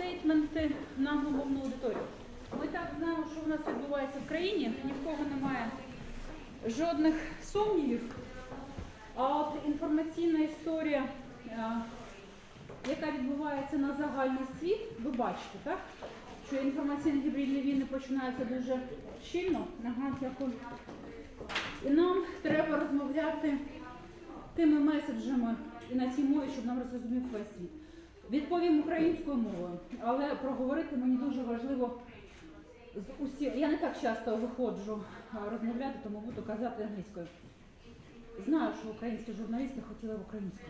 стейтменти на головну аудиторію. Ми так знаємо, що в нас відбувається в країні, ні в кого немає жодних сумнівів. А от інформаційна історія, яка відбувається на загальний світ, ви бачите, так? Що інформаційно-гібридні війни починаються дуже щільно. Дякую. І нам треба розмовляти тими меседжами і на цій мові, щоб нам розумів весь світ. Відповім українською мовою, але проговорити мені дуже важливо з усіх. Я не так часто виходжу розмовляти, тому буду казати англійською. Знаю, що українські журналісти хотіли в українську.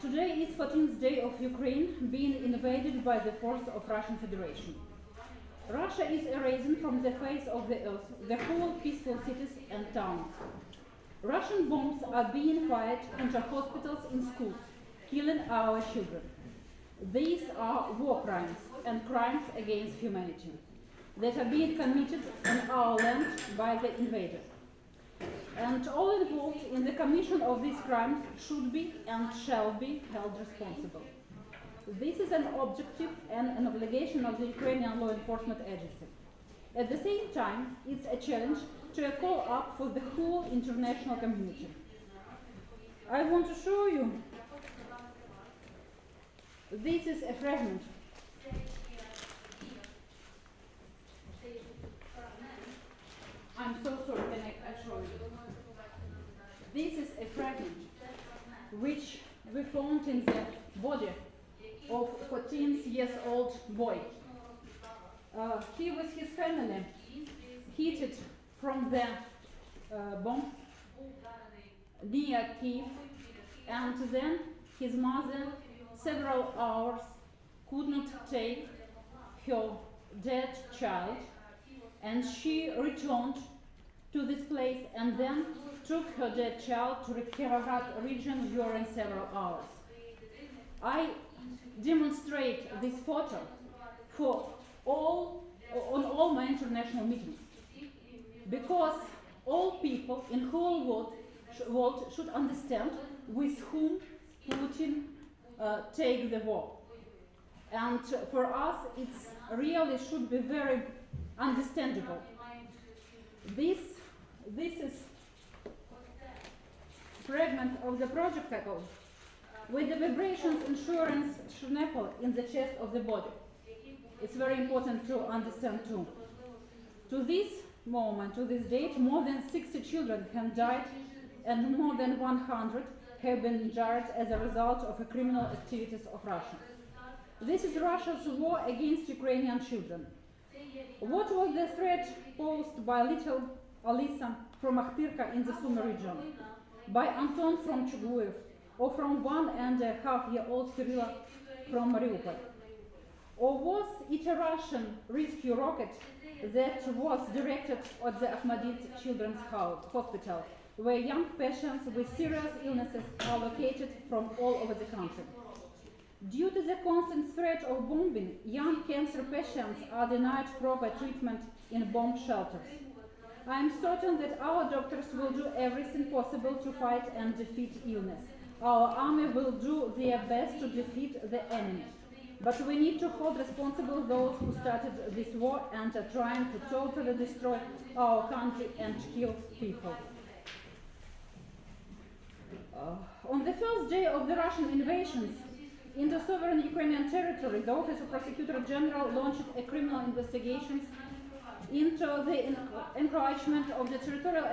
Today is 14th day of Ukraine being invaded by the force of Russian Federation. Russia is erasing from the face of the earth the whole peaceful cities and towns. Russian bombs are being fired into hospitals and schools, killing our children. These are war crimes and crimes against humanity that are being committed on our land by the invader. And all involved in the commission of these crimes should be and shall be held responsible. This is an objective and an obligation of the Ukrainian law enforcement agency. At the same time, it's a challenge to a call up for the whole international community. I want to show you, this is a fragment. I'm so sorry, can I show you? This is a fragment which we found in the body of 14-year-old boy. He with his family hit from the bomb near Kiev, and then his mother several hours could not take her dead child, and she returned to this place and then took her dead child to Kiev region during several hours. I demonstrate this photo on all my international meetings, because all people in whole world should understand with whom Putin take the war. And for us, it's really should be very understandable. This is fragment of the projectile with the vibrations insurance schnapple in the chest of the body. It's very important to understand too. To this moment, to this date, more than 60 children have died and more than 100 have been injured as a result of the criminal activities of Russia. This is Russia's war against Ukrainian children. What was the threat posed by little Alisa from Akhtirka in the Sumy region, by Anton from Chuguev, or from 1.5-year-old Kirilla from Mariupol? Or was it a Russian rescue rocket that was directed at the Ahmadid Children's Hospital, where young patients with serious illnesses are located from all over the country? Due to the constant threat of bombing, young cancer patients are denied proper treatment in bomb shelters. I am certain that our doctors will do everything possible to fight and defeat illness. Our army will do their best to defeat the enemy. But we need to hold responsible those who started this war and are trying to totally destroy our country and kill people. On the first day of the Russian invasions into sovereign Ukrainian territory, the Office of Prosecutor General launched a criminal investigations into the encroachment of the territorial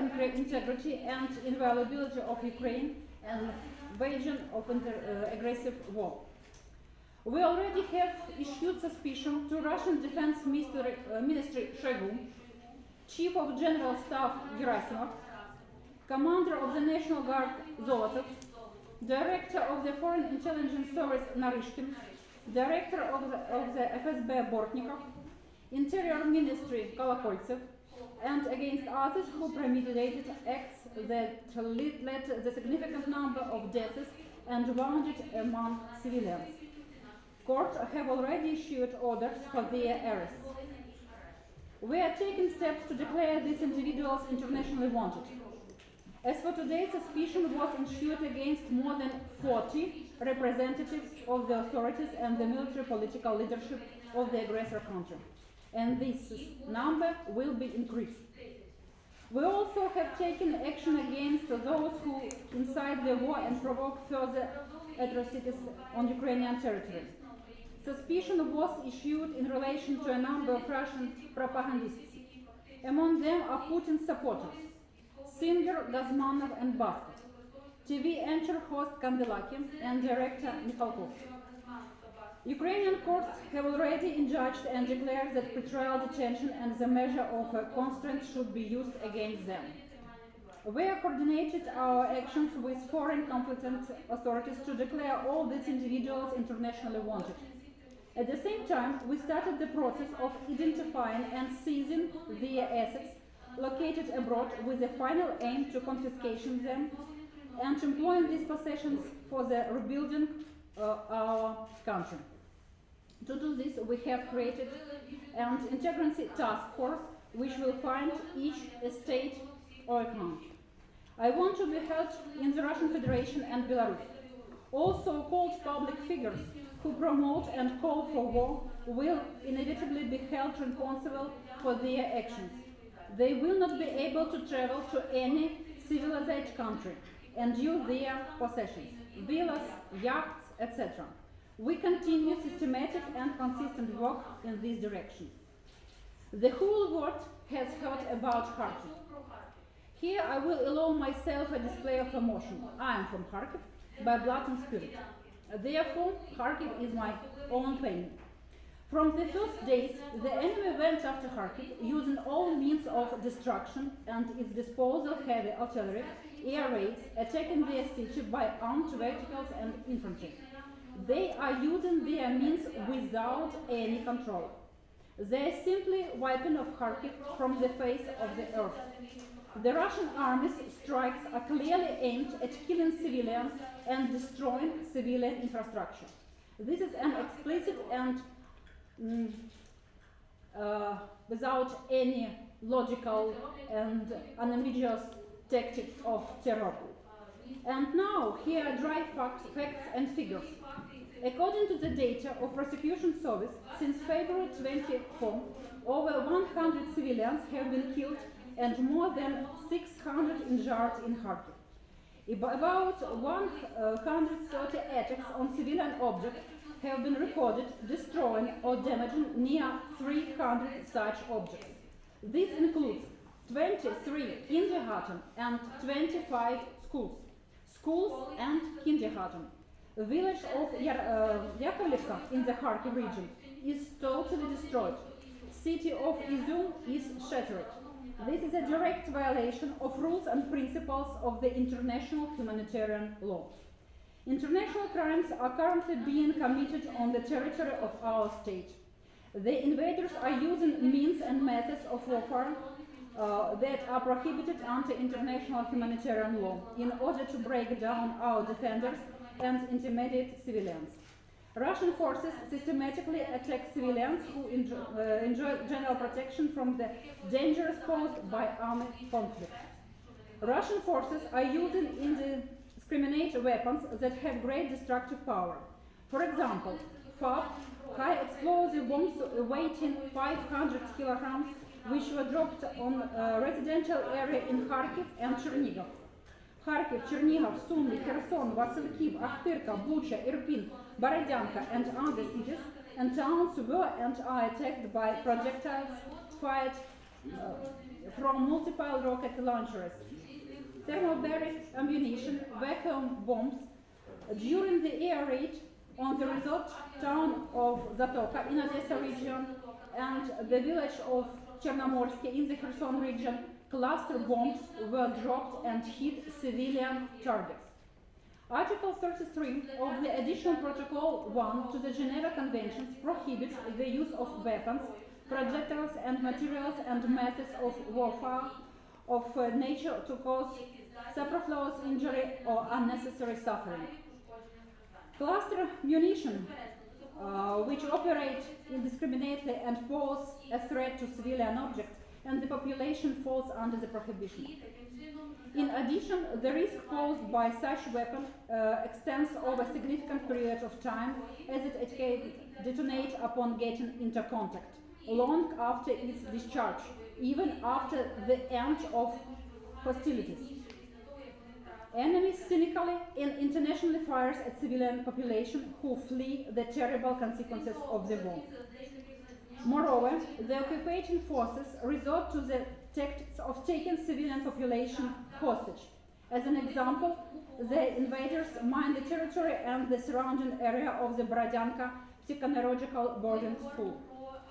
integrity and inviolability of Ukraine and invasion of aggressive war. We already have issued suspicion to Russian Defense Ministry Shoigu, Chief of General Staff Gerasimov, Commander of the National Guard Zolotov, Director of the Foreign Intelligence Service Naryshkin, Director of the FSB Bortnikov, Interior Ministry Kolokoltsev, and against others who premeditated acts that led to the significant number of deaths and wounded among civilians. Courts have already issued orders for their arrests. We are taking steps to declare these individuals internationally wanted. As for today, suspicion was issued against more than 40 representatives of the authorities and the military political leadership of the aggressor country. And this number will be increased. We also have taken action against those who incite the war and provoke further atrocities on Ukrainian territory. Suspicion was issued in relation to a number of Russian propagandists. Among them are Putin's supporters, singer Gazmanov and Baskov, TV anchor host Kandelaki, and director Mikhalkov. Ukrainian courts have already adjudged and declared that pretrial detention and the measure of constraint should be used against them. We have coordinated our actions with foreign competent authorities to declare all these individuals internationally wanted. At the same time, we started the process of identifying and seizing their assets located abroad with the final aim to confiscation them and employing these possessions for the rebuilding our country. To do this, we have created an integrity task force which will find each estate or account. I want to be held in the Russian Federation and Belarus. All so-called public figures who promote and call for war will inevitably be held responsible for their actions. They will not be able to travel to any civilized country and use their possessions, villas, yachts, etc. We continue systematic and consistent work in this direction. The whole world has heard about Kharkiv. Here I will allow myself a display of emotion. I am from Kharkiv by blood and spirit. Therefore, Kharkiv is my own pain. From the first days, the enemy went after Kharkiv using all means of destruction and its disposal heavy artillery, air raids, attacking their city by armed vehicles and infantry. They are using their means without any control. They are simply wiping off Kharkiv from the face of the earth. The Russian army's strikes are clearly aimed at killing civilians and destroying civilian infrastructure. This is an explicit and without any logical and unambiguous tactic of terror. And now, here are dry facts and figures. According to the data of Prosecution Service, since February 24, over 100 civilians have been killed and more than 600 injured in Kharkiv. About 130 attacks on civilian objects have been recorded, destroying or damaging near 300 such objects. This includes 23 kindergarten and 25 schools and kindergarten. The village of Yakovlivka in the Kharkiv region is totally destroyed. City of Izum is shattered. This is a direct violation of rules and principles of the international humanitarian law. International crimes are currently being committed on the territory of our state. The invaders are using means and methods of warfare that are prohibited under international humanitarian law in order to break down our defenders and intimidate civilians. Russian forces systematically attack civilians who enjoy general protection from the dangers posed by armed conflict. Russian forces are using indiscriminate weapons that have great destructive power. For example, FAB, high explosive bombs weighing 500 kilograms, which were dropped on a residential area in Kharkiv and Chernigov. Kharkiv, Chernigov, Sumy, Kherson, Vasilkiv, Akhtirka, Bucha, Irpin, Borodyanka, and other cities and towns were and are attacked by projectiles fired from multiple rocket launchers, thermobaric ammunition, vacuum bombs. During the air raid on the resort town of Zatoka in Odessa region and the village of Chernomorsky in the Kherson region, cluster bombs were dropped and hit civilian targets. Article 33 of the Additional Protocol 1 to the Geneva Conventions prohibits the use of weapons, projectiles and materials and methods of warfare of nature to cause superfluous injury or unnecessary suffering. Cluster munition, which operate indiscriminately and pose a threat to civilian objects, and the population falls under the prohibition. In addition, the risk posed by such weapon extends over a significant period of time, as it can detonate upon getting into contact, long after its discharge, even after the end of hostilities. Enemy cynically and internationally fires at civilian population who flee the terrible consequences of the war. Moreover, the occupation forces resort to the tactics of taking civilian population hostage. As an example, the invaders mined the territory and the surrounding area of the Borodyanka psychoneurological boarding school,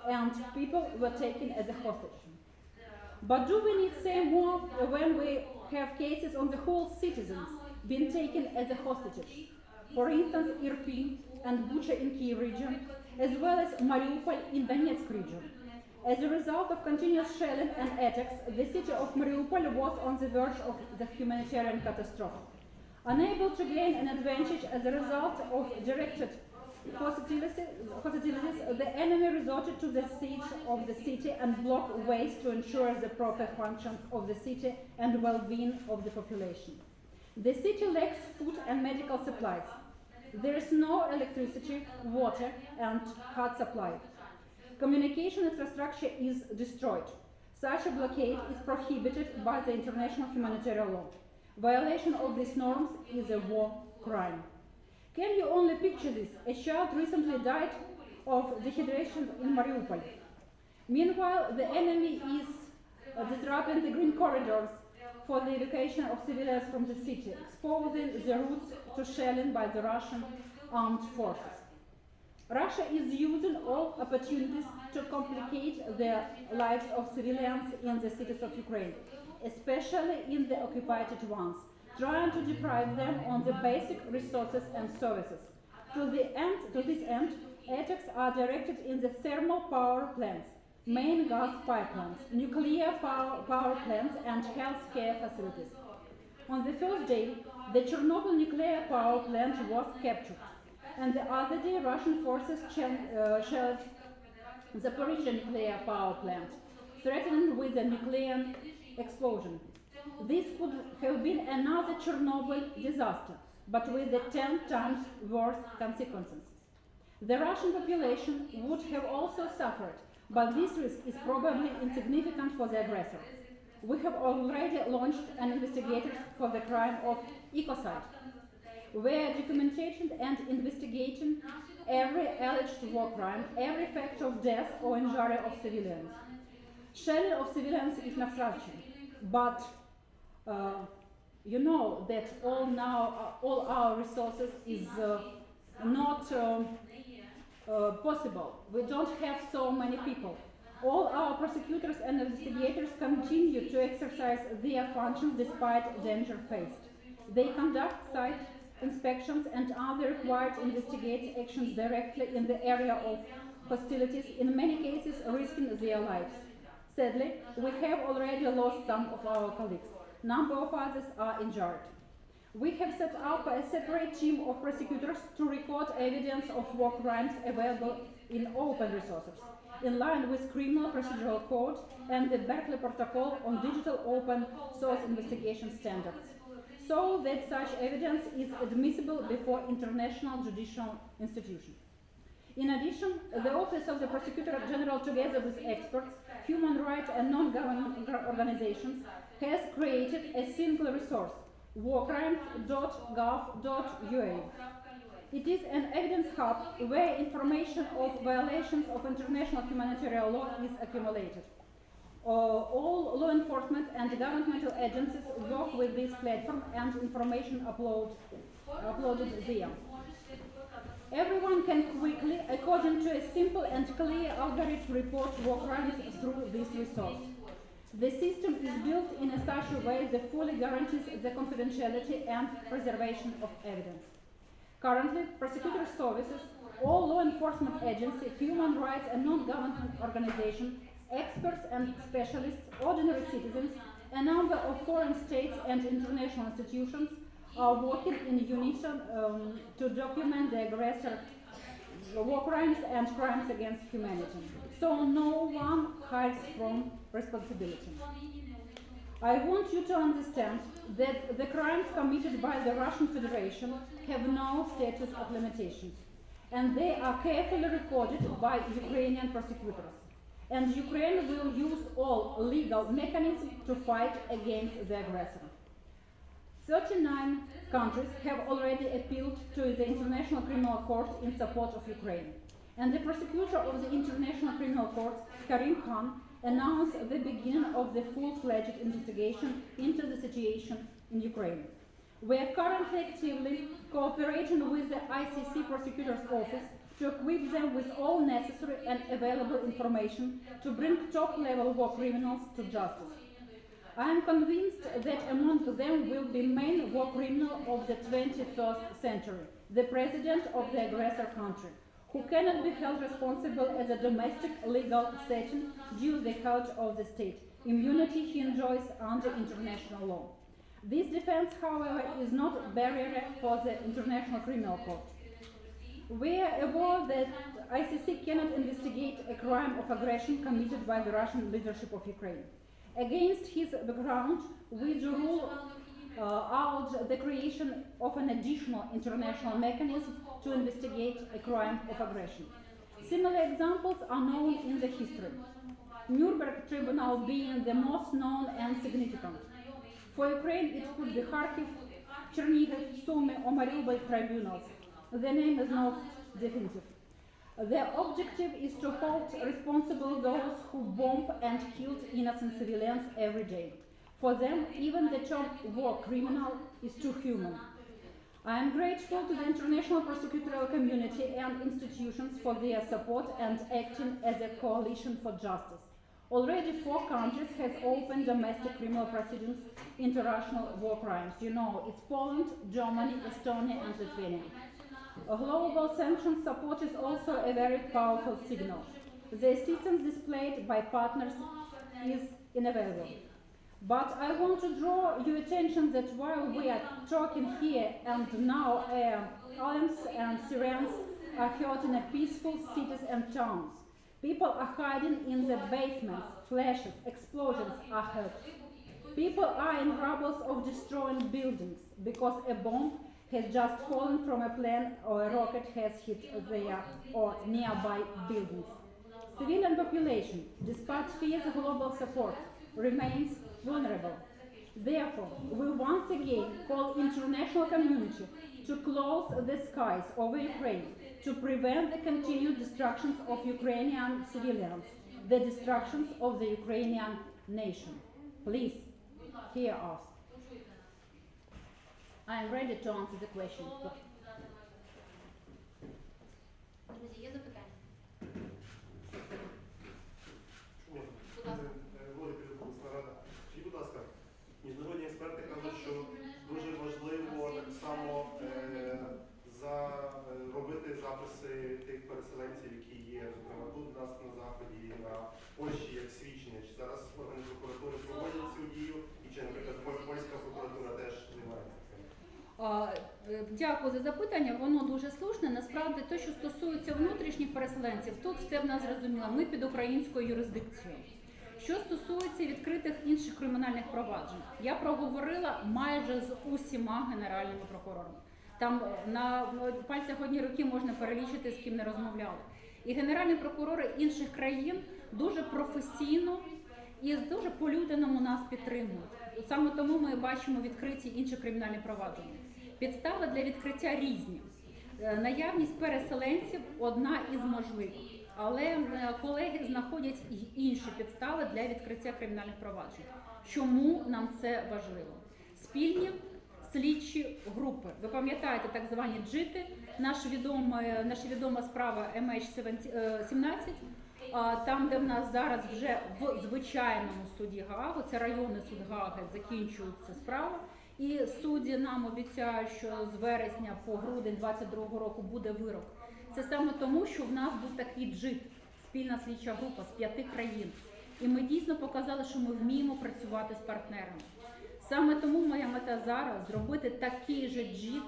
and people were taken as a hostage. But do we need say more when we have cases on the whole citizens being taken as a hostages? For instance, Irpin and Bucha in Kiev region, as well as Mariupol in Donetsk region. As a result of continuous shelling and attacks, the city of Mariupol was on the verge of the humanitarian catastrophe. Unable to gain an advantage as a result of directed hostilities, the enemy resorted to the siege of the city and blocked ways to ensure the proper functions of the city and well-being of the population. The city lacks food and medical supplies. There is no electricity, water, and hot supply. Communication infrastructure is destroyed. Such a blockade is prohibited by the international humanitarian law. Violation of these norms is a war crime. Can you only picture this? A child recently died of dehydration in Mariupol. Meanwhile, the enemy is disrupting the green corridors for the evacuation of civilians from the city, exposing the routes to shelling by the Russian armed forces. Russia is using all opportunities to complicate the lives of civilians in the cities of Ukraine, especially in the occupied ones, trying to deprive them of the basic resources and services. To this end, attacks are directed in the thermal power plants, main gas pipelines, nuclear power plants, and healthcare facilities. On the first day, the Chernobyl nuclear power plant was captured, and the other day Russian forces shelled the Zaporizhzhia nuclear power plant, threatening with a nuclear explosion. This could have been another Chernobyl disaster, but with the 10 times worse consequences. The Russian population would have also suffered, but this risk is probably insignificant for the aggressor. We have already launched an investigation for the crime of ecocide. We are documenting and investigating every alleged war crime, every fact of death or injury of civilians. Shelling of civilians is not fraction, but you know that all our resources is not possible. We don't have so many people. All our prosecutors and investigators continue to exercise their functions despite danger faced. They conduct site inspections and other required investigative actions directly in the area of hostilities, in many cases risking their lives. Sadly, we have already lost some of our colleagues. Number of others are injured. We have set up a separate team of prosecutors to record evidence of war crimes available in open resources, in line with Criminal Procedural Code and the Berkeley Protocol on Digital Open Source Investigation Standards, so that such evidence is admissible before international judicial institutions. In addition, the Office of the Prosecutor General, together with experts, human rights and non-government organizations, has created a single resource, warcrimes.gov.ua. It is an evidence hub where information of violations of international humanitarian law is accumulated. All law enforcement and governmental agencies work with this platform and information uploaded there. Everyone can quickly, according to a simple and clear algorithm, report war crimes through this resource. The system is built in such a way that fully guarantees the confidentiality and preservation of evidence. Currently, prosecutor services, all law enforcement agencies, human rights and non-government organizations, experts and specialists, ordinary citizens, a number of foreign states and international institutions are working in unison to document the aggressor war crimes and crimes against humanity. so no one hides from responsibility. I want you to understand that the crimes committed by the Russian Federation have no statute of limitations, and they are carefully recorded by Ukrainian prosecutors. And Ukraine will use all legal mechanisms to fight against the aggressor. 39 countries have already appealed to the International Criminal Court in support of Ukraine. And the prosecutor of the International Criminal Court, Karim Khan, announced the beginning of the full-fledged investigation into the situation in Ukraine. We are currently actively cooperating with the ICC Prosecutor's Office to equip them with all necessary and available information to bring top-level war criminals to justice. I am convinced that among them will be main war criminal of the 21st century, the president of the aggressor country, who cannot be held responsible as a domestic legal setting due to the culture of the state, immunity he enjoys under international law. This defense, however, is not a barrier for the International Criminal Court. We are aware that ICC cannot investigate a crime of aggression committed by the Russian leadership of Ukraine. Against his background, we do rule out the creation of an additional international mechanism to investigate a crime of aggression. Similar examples are known in the history, Nuremberg Tribunal being the most known and significant. For Ukraine, it could be Kharkiv, Chernihiv, Sumy, or Mariupol tribunals. The name is not definitive. Their objective is to hold responsible those who bomb and kill innocent civilians every day. For them, even the term war criminal is too human. I am grateful to the international prosecutorial community and institutions for their support and acting as a coalition for justice. Already 4 countries have opened domestic criminal proceedings into Russian war crimes. You know, it's Poland, Germany, Estonia, and Lithuania. Global sanctions support is also a very powerful signal. The assistance displayed by partners is invaluable. But I want to draw your attention that while we are talking here and now, Alams and Syrians are hurt in peaceful cities and towns. People are hiding in the basements, flashes, explosions are heard. People are in rubble of destroying buildings because a bomb has just fallen from a plane or a rocket has hit their or nearby buildings. Civilian population, despite fierce global support, remains vulnerable. Therefore, we once again call international community to close the skies over Ukraine to prevent the continued destruction of Ukrainian civilians, the destruction of the Ukrainian nation. Please, hear us. I am ready to answer the question. Друзі, є запитання? Скажіть, будь ласка, міжнародні експерти кажуть, що дуже важливо так само робити записи тих переселенців, які є, зокрема, тут у нас на Заході, на Польщі, як свідчення. Чи зараз органи прокуратури проводять цю дію, і чи, наприклад, польська прокуратура теж займається цим? Дякую за запитання, воно дуже слушне. Насправді, те, що стосується внутрішніх переселенців, тут все в нас зрозуміло, ми під українською юрисдикцією. Що стосується відкритих інших кримінальних проваджень, я проговорила майже з усіма генеральними прокурорами. Там на пальцях однієї руки можна перелічити, з ким не розмовляли. І генеральні прокурори інших країн дуже професійно і дуже по-людяному нас підтримують. Саме тому ми бачимо відкриті інші кримінальні провадження. Підстави для відкриття різні. Наявність переселенців – одна із можливих. Але колеги знаходять і інші підстави для відкриття кримінальних проваджень. Чому нам це важливо? Спільні слідчі групи. Ви пам'ятаєте так звані джити, наша відома справа MH17, там, де в нас зараз вже в звичайному суді Гааги, це районний суд Гааги, закінчується справа. І судді нам обіцяють, що з вересня по грудень 2022 року буде вирок. Це саме тому, що в нас був такий джит, спільна слідча група з 5 країн. І ми дійсно показали, що ми вміємо працювати з партнерами. Саме тому моя мета зараз зробити такий же джит,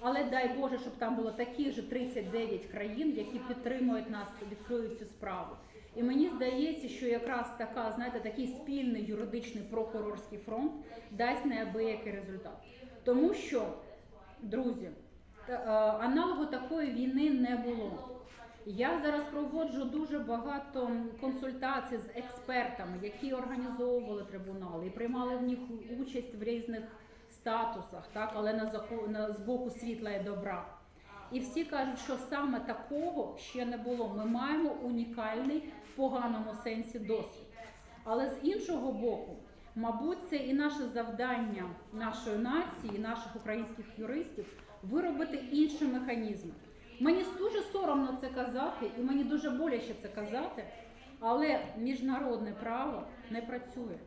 але дай Боже, щоб там було таких же 39 країн, які підтримують нас, відкриють цю справу. І мені здається, що якраз така, знаєте, такий спільний юридичний прокурорський фронт дасть неабиякий результат. Тому що, друзі, аналогу такої війни не було. Я зараз проводжу дуже багато консультацій з експертами, які організовували трибунали і приймали в них участь в різних статусах, так, але з боку світла і добра. І всі кажуть, що саме такого ще не було. Ми маємо унікальний в поганому сенсі досвід. Але з іншого боку, мабуть, це і наше завдання нашої нації, наших українських юристів, виробити інші механізми. Мені дуже соромно це казати, і мені дуже боляче це казати, але міжнародне право не працює.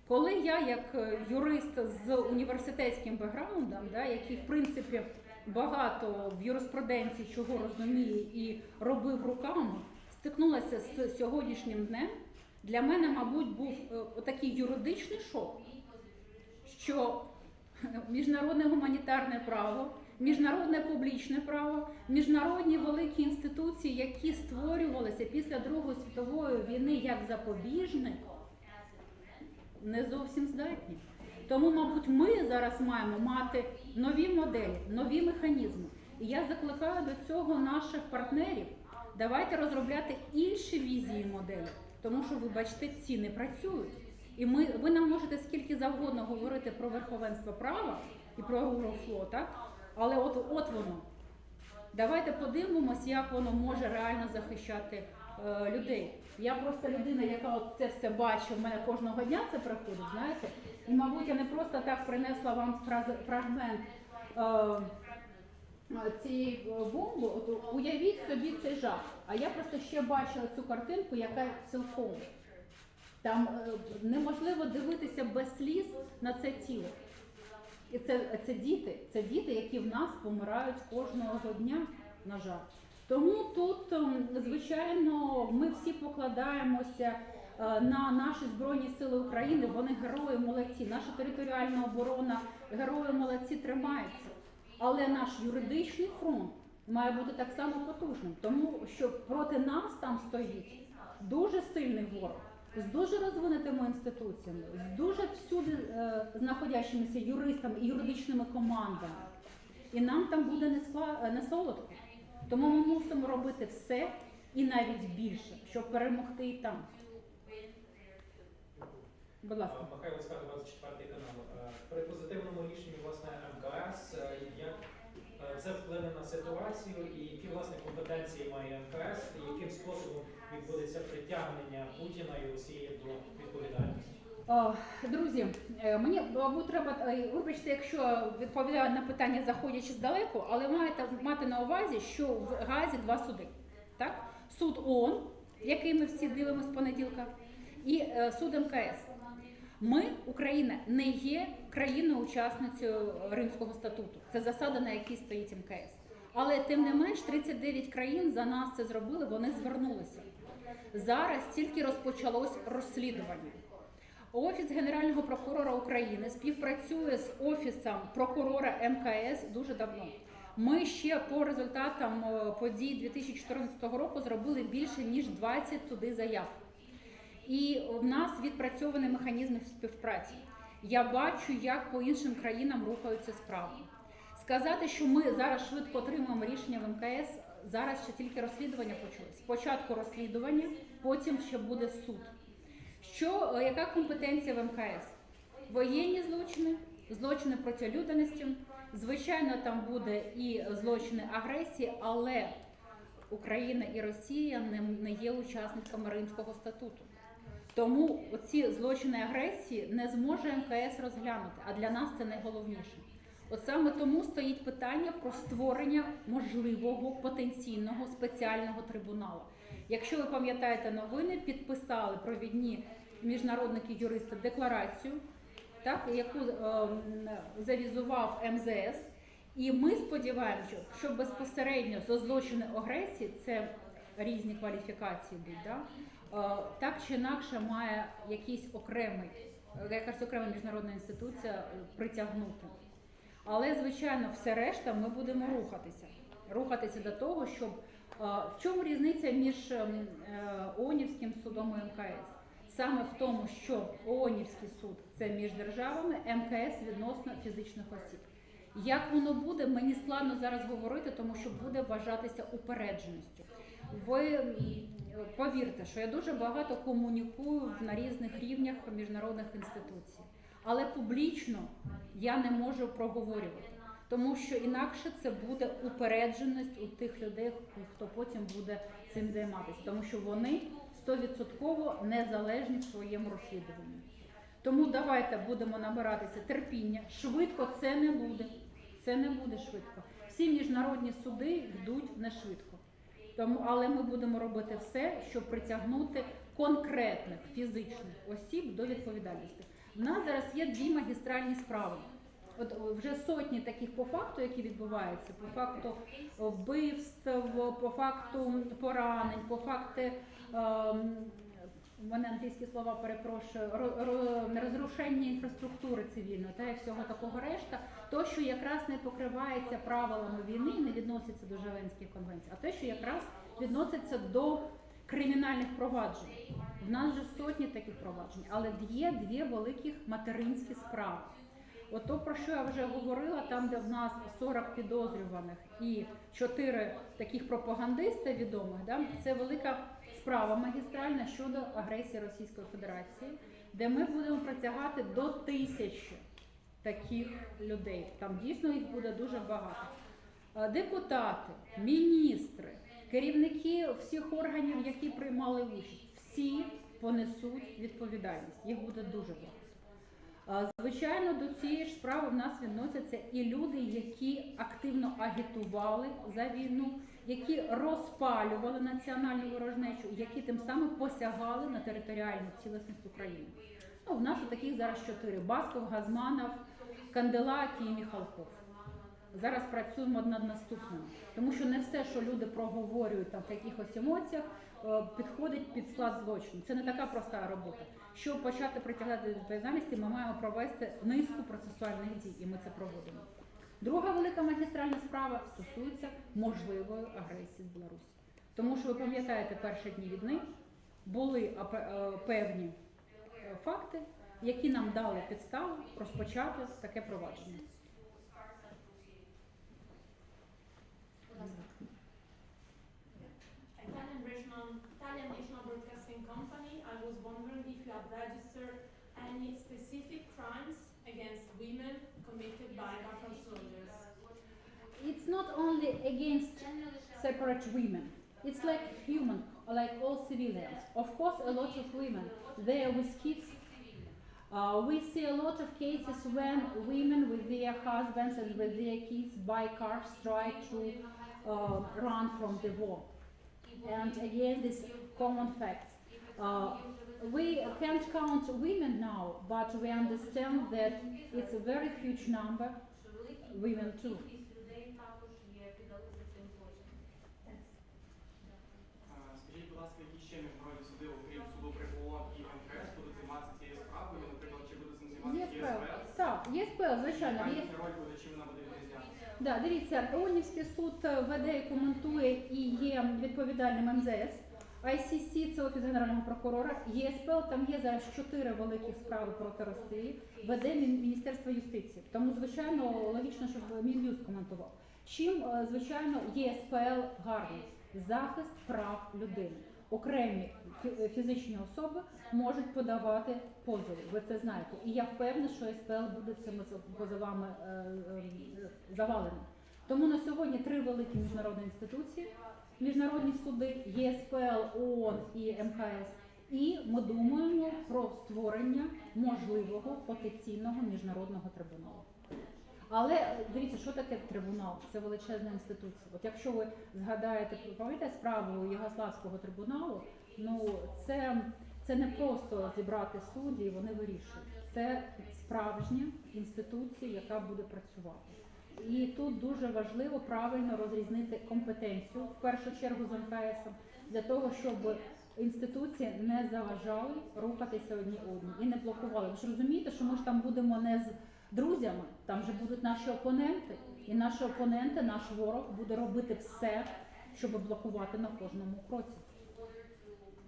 Коли я, як юрист з університетським бекграундом, який, в принципі, багато в юриспруденції чого розуміє і робив руками, стикнулася з сьогоднішнім днем, для мене, мабуть, був такий юридичний шок, що міжнародне гуманітарне право, міжнародне публічне право, міжнародні великі інституції, які створювалися після Другої світової війни як запобіжник, не зовсім здатні. Тому, мабуть, ми зараз маємо мати нові моделі, нові механізми. І я закликаю до цього наших партнерів. Давайте розробляти інші візії моделі, тому що, вибачте, ці не працюють. І ви нам можете скільки завгодно говорити про верховенство права і про rule of law, так? Але от воно. Давайте подивимось, як воно може реально захищати людей. Я просто людина, яка от це все бачить, в мене кожного дня це проходить, знаєте. І, мабуть, я не просто так принесла вам фрагмент цієї бомби. От, уявіть собі цей жах. А я просто ще бачила цю картинку, яка цілком. Там неможливо дивитися без сліз на це тіло. І це діти, які в нас помирають кожного дня, на жаль. Тому тут, звичайно, ми всі покладаємося на наші Збройні Сили України, вони герої молодці, наша територіальна оборона, герої молодці, тримаються. Але наш юридичний фронт має бути так само потужним, тому що проти нас там стоїть дуже сильний ворог, з дуже розвинутими інституціями, з дуже всюди знаходящимися юристами і юридичними командами. І нам там буде не солодко. Тому ми мусимо робити все і навіть більше, щоб перемогти і там. Будь ласка. Михайло Скар, 24 канал. При позитивному рішенні, власне, МКС, як це вплине на ситуацію і які, власне, компетенції має МКС, і яким способом відбудеться притягнення Путіна і Росії до відповідальності? Друзі, мені, мабуть, треба, вибачте, якщо відповідаю на питання, заходячи здалеку, але маєте мати на увазі, що в Гаазі два суди. Так? Суд ООН, який ми всі дивимося з понеділка, і суд МКС. Ми, Україна, не є країною-учасницею Римського статуту. Це засада, на якій стоїть МКС. Але, тим не менш, 39 країн за нас це зробили, вони звернулися. Зараз тільки розпочалось розслідування. Офіс Генерального прокурора України співпрацює з Офісом прокурора МКС дуже давно. Ми ще по результатам подій 2014 року зробили більше, ніж 20 туди заяв. І в нас відпрацьовані механізми співпраці. Я бачу, як по іншим країнам рухаються справи. Сказати, що ми зараз швидко отримаємо рішення в МКС, зараз ще тільки розслідування почалось. Спочатку розслідування, потім ще буде суд. Яка компетенція в МКС? Воєнні злочини, злочини проти людяності, звичайно, там буде і злочини агресії, але Україна і Росія не є учасниками Римського статуту. Тому ці злочини агресії не зможе МКС розглянути, а для нас це найголовніше. От саме тому стоїть питання про створення можливого потенційного спеціального трибуналу. Якщо ви пам'ятаєте новини, підписали провідні міжнародники юристи декларацію, так, яку завізував МЗС. І ми сподіваємося, що безпосередньо за злочини агресії, це різні кваліфікації будуть, да? Так чи інакше має якась окрема міжнародна інституція притягнути. Але, звичайно, все решта ми будемо рухатися до того, щоб В чому різниця між ООНівським судом і МКС? Саме в тому, що ООНівський суд – це між державами, МКС – відносно фізичних осіб. Як воно буде, мені складно зараз говорити, тому що буде вважатися упередженістю. Ви повірте, що я дуже багато комунікую на різних рівнях міжнародних інституцій, але публічно я не можу проговорювати, тому що інакше це буде упередженість у тих людей, хто потім буде цим займатися, тому що вони 100% незалежні в своєму розслідуванні. Тому давайте будемо набиратися терпіння. Швидко це не буде. Це не буде швидко. Всі міжнародні суди йдуть не швидко. Але ми будемо робити все, щоб притягнути конкретних фізичних осіб до відповідальності. У нас зараз є 2 магістральні справи. От вже сотні таких по факту, які відбуваються, по факту вбивств, по факту поранень, по факту, в мене англійські слова, перепрошую, розрушення інфраструктури цивільної та і всього такого решта, то, що якраз не покривається правилами війни і не відноситься до Женевських конвенцій, а те, що якраз відноситься до кримінальних проваджень. В нас вже сотні таких проваджень, але є 2 великих материнські справи. От то, про що я вже говорила, там, де в нас 40 підозрюваних і 4 таких пропагандиста відомих, да, це велика справа магістральна щодо агресії Російської Федерації, де ми будемо притягати до 1000 таких людей. Там дійсно їх буде дуже багато. Депутати, міністри, керівники всіх органів, які приймали участь, всі понесуть відповідальність. Їх буде дуже багато. Звичайно, до цієї ж справи в нас відносяться і люди, які активно агітували за війну, які розпалювали національну ворожнечу, які тим самим посягали на територіальну цілісність України. Ну, в нас таких зараз 4: Басков, Газманов, Канделакі і Міхалков. Зараз працюємо над наступним, тому що не все, що люди проговорюють там в якихось емоціях, підходить під склад злочину. Це не така проста робота. Щоб почати притягати до відповідальності, ми маємо провести низку процесуальних дій, і ми це проводимо. Друга велика магістральна справа стосується можливої агресії з Білорусі. Тому що, ви пам'ятаєте, перші дні війни були певні факти, які нам дали підставу розпочати таке провадження. Italian National Broadcasting Company. I was wondering if you have registered any specific crimes against women committed by Russian soldiers. It's not only against separate women. It's like human, like all civilians. Of course, a lot of women, they are with kids. We see a lot of cases when women with their husbands and with their kids by cars try to run from the war. And again, this common facts. We can't count women now, but we understand that it's a very huge number, women too. Скажіть, будь ласка, які ще міжнародні суди, окрім суду при ООН і МКС, будуть займатися цією справою? Наприклад, чи буде цим займатися ЄСПЛ? Так, ЄСПЛ, звичайно. Яка їхня роль буде, чим вона буде відрізнятися? Да, дивіться, ООНівський суд веде і коментує і є відповідальним МЗС. ICC – це Офіс Генерального прокурора. ЄСПЛ, там є зараз 4 великих справи проти Росії, веде Міністерство юстиції. Тому, звичайно, логічно, щоб Мін'юст коментував. Чим, звичайно, ЄСПЛ гарний? Захист прав людини. Окремі фізичні особи можуть подавати позови, ви це знаєте. І я впевнена, що ЄСПЛ буде цими позовами завалений. Тому на сьогодні 3 великі міжнародні інституції, міжнародні суди, ЄСПЛ, ООН і МКС. І ми думаємо про створення можливого потенційного міжнародного трибуналу. Але дивіться, що таке трибунал? Це величезна інституція. От якщо ви згадаєте, пам'ятаєте справу Югославського трибуналу, ну це не просто зібрати судді і вони вирішують. Це справжня інституція, яка буде працювати. І тут дуже важливо правильно розрізнити компетенцію, в першу чергу з МКС, для того, щоб інституції не заважали рухатися одні одні і не блокували. Ви ж розумієте, що ми ж там будемо не з друзями, там же будуть наші опоненти, і наші опоненти, наш ворог буде робити все, щоб блокувати на кожному кроці.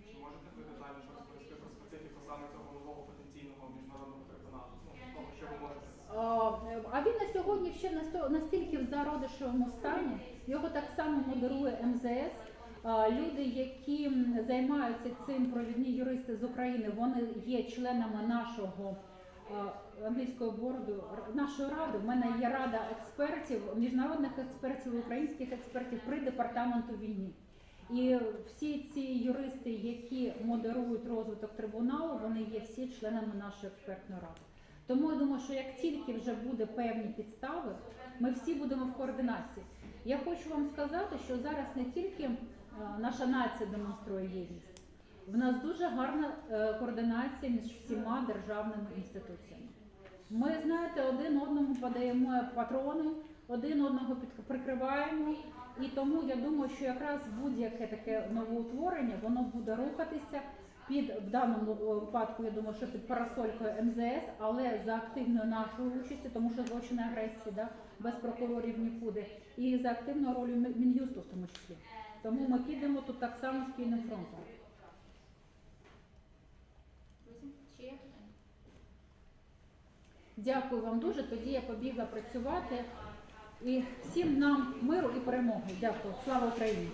Чи можете ви детальніше розповісти про специфіку саме цього нового потенційного міжнародного трибуналу? З того, що ви можете? А він на сьогодні ще настільки в зародишевому стані, його так само модерує МЗС. Люди, які займаються цим, провідні юристи з України, вони є членами нашого англійською борду, нашої ради. В мене є рада експертів, міжнародних експертів, українських експертів при департаменту війни. І всі ці юристи, які модерують розвиток трибуналу, вони є всі членами нашої експертної ради. Тому я думаю, що як тільки вже буде певні підстави, ми всі будемо в координації. Я хочу вам сказати, що зараз не тільки наша нація демонструє єдність, в нас дуже гарна координація між всіма державними інституціями. Ми, знаєте, один одному подаємо патрони, один одного прикриваємо, і тому я думаю, що якраз будь-яке таке новоутворення, воно буде рухатися в даному випадку, я думаю, що під парасолькою МЗС, але за активною нашою участю, тому що злочини агресії, да, без прокурорів нікуди, і за активною ролью Мін'юсту в тому числі. Тому ми підемо тут так само спільним фронтом. Друзі, ще є питання? Дякую вам дуже, тоді я побігла працювати. І всім нам миру і перемоги. Дякую. Слава Україні!